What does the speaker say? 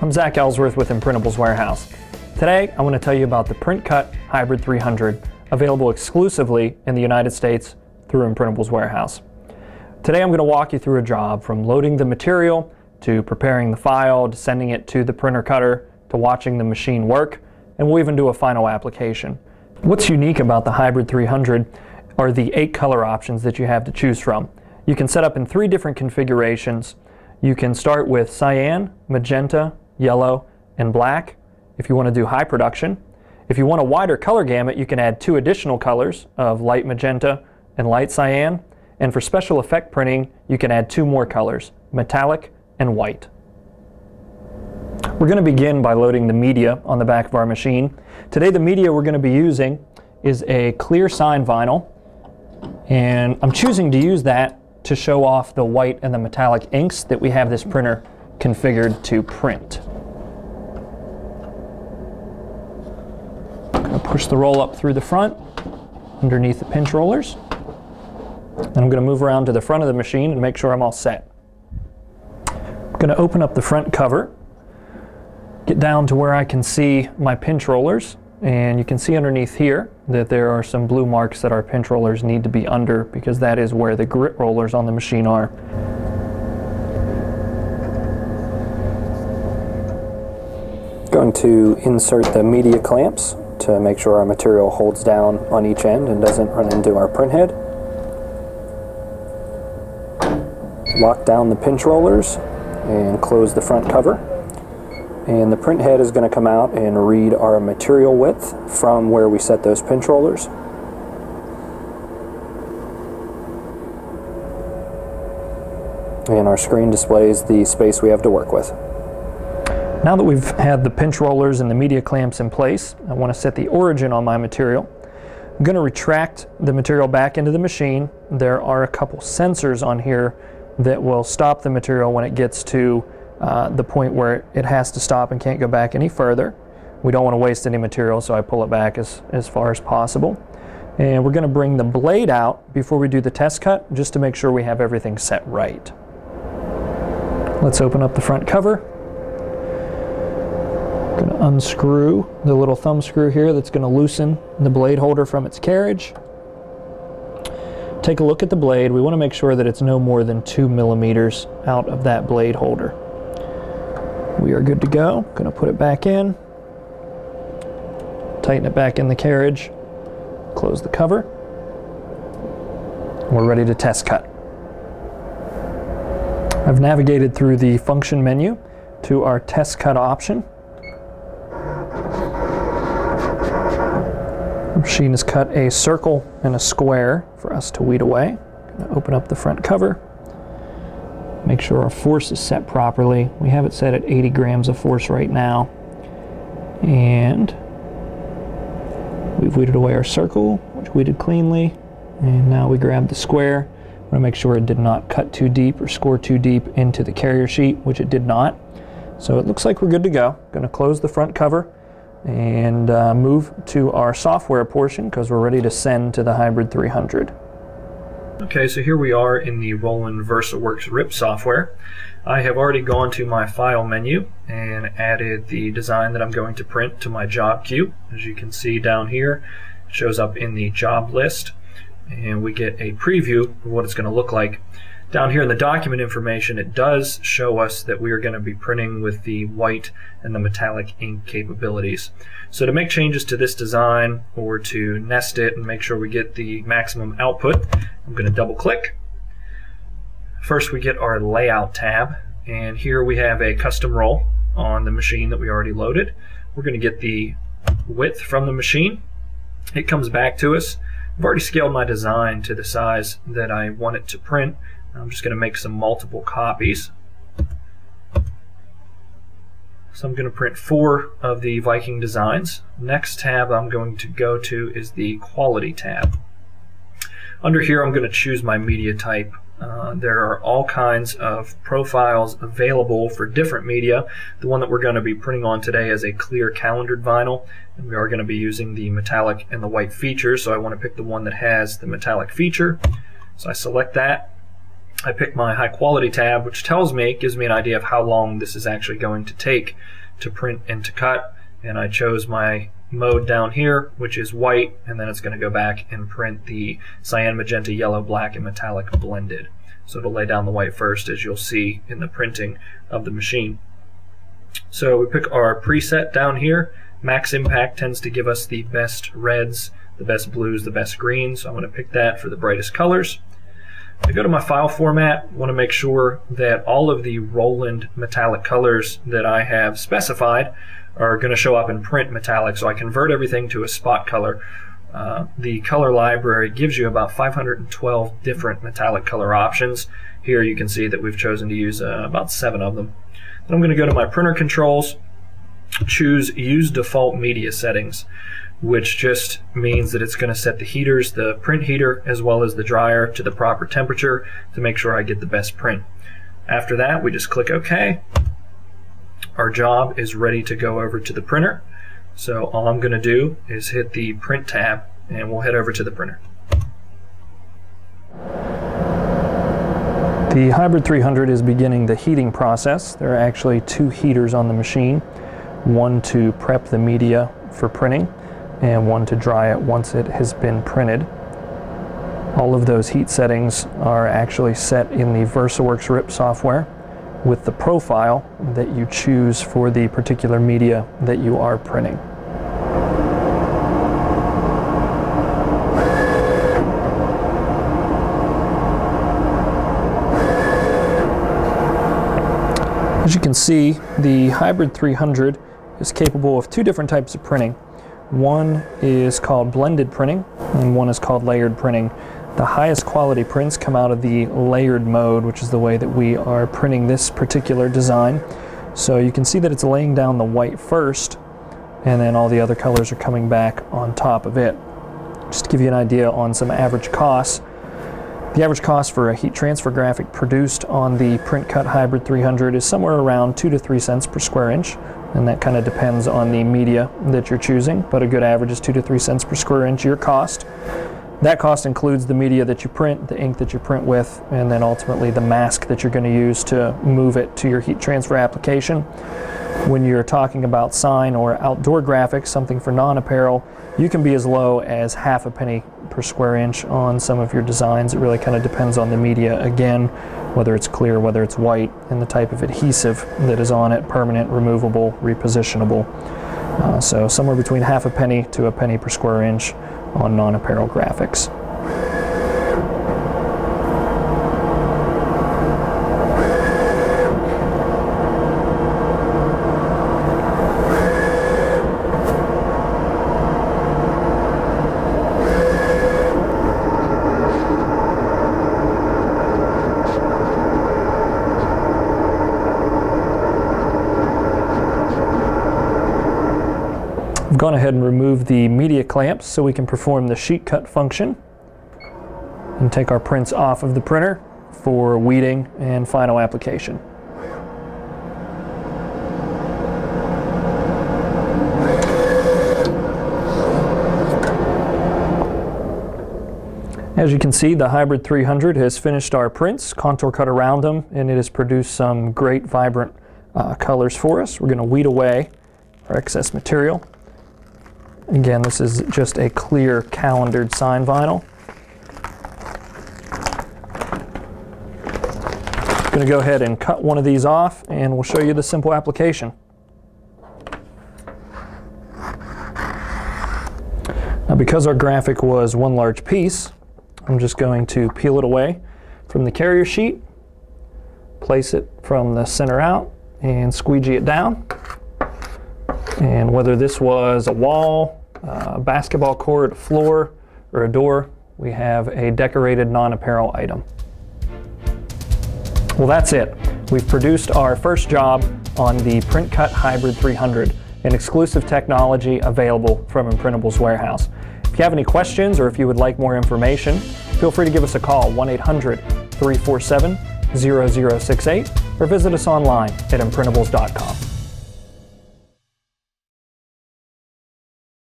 I'm Zach Ellsworth with Imprintables Warehouse. Today, I want to tell you about the Print Cut Hybrid 300, available exclusively in the United States through Imprintables Warehouse. Today, I'm going to walk you through a job from loading the material to preparing the file, to sending it to the printer cutter, to watching the machine work, and we'll even do a final application. What's unique about the Hybrid 300 are the 8 color options that you have to choose from. You can set up in 3 different configurations. You can start with cyan, magenta, yellow, and black if you want to do high production. If you want a wider color gamut, you can add 2 additional colors of light magenta and light cyan. And for special effect printing, you can add 2 more colors, metallic and white. We're going to begin by loading the media on the back of our machine. Today the media we're going to be using is a clear sign vinyl, and I'm choosing to use that to show off the white and the metallic inks that we have this printer configured to print. I'm going to push the roll up through the front underneath the pinch rollers. And I'm going to move around to the front of the machine and make sure I'm all set. I'm going to open up the front cover, get down to where I can see my pinch rollers, and you can see underneath here that there are some blue marks that our pinch rollers need to be under, because that is where the grit rollers on the machine are. Going to insert the media clamps to make sure our material holds down on each end and doesn't run into our print head. Lock down the pinch rollers and close the front cover. And the print head is going to come out and read our material width from where we set those pinch rollers. And our screen displays the space we have to work with. Now that we've had the pinch rollers and the media clamps in place, I want to set the origin on my material. I'm going to retract the material back into the machine. There are a couple sensors on here that will stop the material when it gets to the point where it has to stop and can't go back any further. We don't want to waste any material, so I pull it back as far as possible. And we're going to bring the blade out before we do the test cut, just to make sure we have everything set right. Let's open up the front cover. I'm going to unscrew the little thumb screw here that's going to loosen the blade holder from its carriage. Take a look at the blade. We want to make sure that it's no more than 2 millimeters out of that blade holder. We are good to go. Going to put it back in, tighten it back in the carriage, close the cover. We're ready to test cut. I've navigated through the function menu to our test cut option. The machine has cut a circle and a square for us to weed away. Going to open up the front cover. Make sure our force is set properly. We have it set at 80 grams of force right now. And we've weeded away our circle, which weeded cleanly. And now we grab the square. I want to make sure it did not cut too deep or score too deep into the carrier sheet, which it did not. So it looks like we're good to go. Going to close the front cover and move to our software portion, because we're ready to send to the Hybrid 300. Okay, so here we are in the Roland VersaWorks RIP software. I have already gone to my file menu and added the design that I'm going to print to my job queue. As you can see down here, it shows up in the job list, and we get a preview of what it's going to look like. Down here in the document information, it does show us that we are going to be printing with the white and the metallic ink capabilities. So to make changes to this design, or to nest it and make sure we get the maximum output, I'm going to double click. First we get our layout tab, and here we have a custom roll on the machine that we already loaded. We're going to get the width from the machine. It comes back to us. I've already scaled my design to the size that I want it to print. I'm just going to make some multiple copies. So I'm going to print 4 of the Viking designs. Next tab I'm going to go to is the Quality tab. Under here I'm going to choose my media type. There are all kinds of profiles available for different media. The one that we're going to be printing on today is a clear calendared vinyl, and we are going to be using the metallic and the white features, so I want to pick the one that has the metallic feature. So I select that. I pick my high quality tab, which gives me an idea of how long this is actually going to take to print and to cut. And I chose my mode down here, which is white, and then it's going to go back and print the cyan, magenta, yellow, black, and metallic blended. So it'll lay down the white first, as you'll see in the printing of the machine. So we pick our preset down here. Max impact tends to give us the best reds, the best blues, the best greens. So I'm going to pick that for the brightest colors. I go to my file format, I want to make sure that all of the Roland metallic colors that I have specified are going to show up in print metallic, so I convert everything to a spot color. The color library gives you about 512 different metallic color options. Here you can see that we've chosen to use about 7 of them. Then I'm going to go to my printer controls, choose Use Default Media Settings, which just means that it's going to set the heaters, the print heater as well as the dryer, to the proper temperature to make sure I get the best print. After that, we just click OK. Our job is ready to go over to the printer. So all I'm going to do is hit the Print tab and we'll head over to the printer. The Hybrid 300 is beginning the heating process. There are actually 2 heaters on the machine, one to prep the media for printing and one to dry it once it has been printed. All of those heat settings are actually set in the VersaWorks RIP software with the profile that you choose for the particular media that you are printing. As you can see, the Hybrid 300 is capable of 2 different types of printing. One is called blended printing and one is called layered printing. The highest quality prints come out of the layered mode, which is the way that we are printing this particular design. So you can see that it's laying down the white first and then all the other colors are coming back on top of it. Just to give you an idea on some average costs, the average cost for a heat transfer graphic produced on the Print Cut Hybrid 300 is somewhere around 2 to 3 cents per square inch. And that kind of depends on the media that you're choosing, but a good average is 2 to 3 cents per square inch your cost. That cost includes the media that you print, the ink that you print with, and then ultimately the mask that you're going to use to move it to your heat transfer application. When you're talking about sign or outdoor graphics, something for non-apparel, you can be as low as half a penny per square inch on some of your designs. It really kind of depends on the media again, whether it's clear, whether it's white, and the type of adhesive that is on it, permanent, removable, repositionable. So somewhere between half a penny to a penny per square inch on non-apparel graphics. I've gone ahead and removed the media clamps so we can perform the sheet cut function and take our prints off of the printer for weeding and final application. As you can see, the Hybrid 300 has finished our prints, contour cut around them, and it has produced some great vibrant colors for us. We're going to weed away our excess material. Again, this is just a clear calendared sign vinyl. I'm going to go ahead and cut one of these off and we'll show you the simple application. Now, because our graphic was one large piece, I'm just going to peel it away from the carrier sheet, place it from the center out, and squeegee it down. And whether this was a wall, a basketball court, a floor, or a door, we have a decorated non-apparel item. Well, that's it. We've produced our first job on the Print Cut Hybrid 300, an exclusive technology available from Imprintables Warehouse. If you have any questions or if you would like more information, feel free to give us a call, 1-800-347-0068, or visit us online at imprintables.com.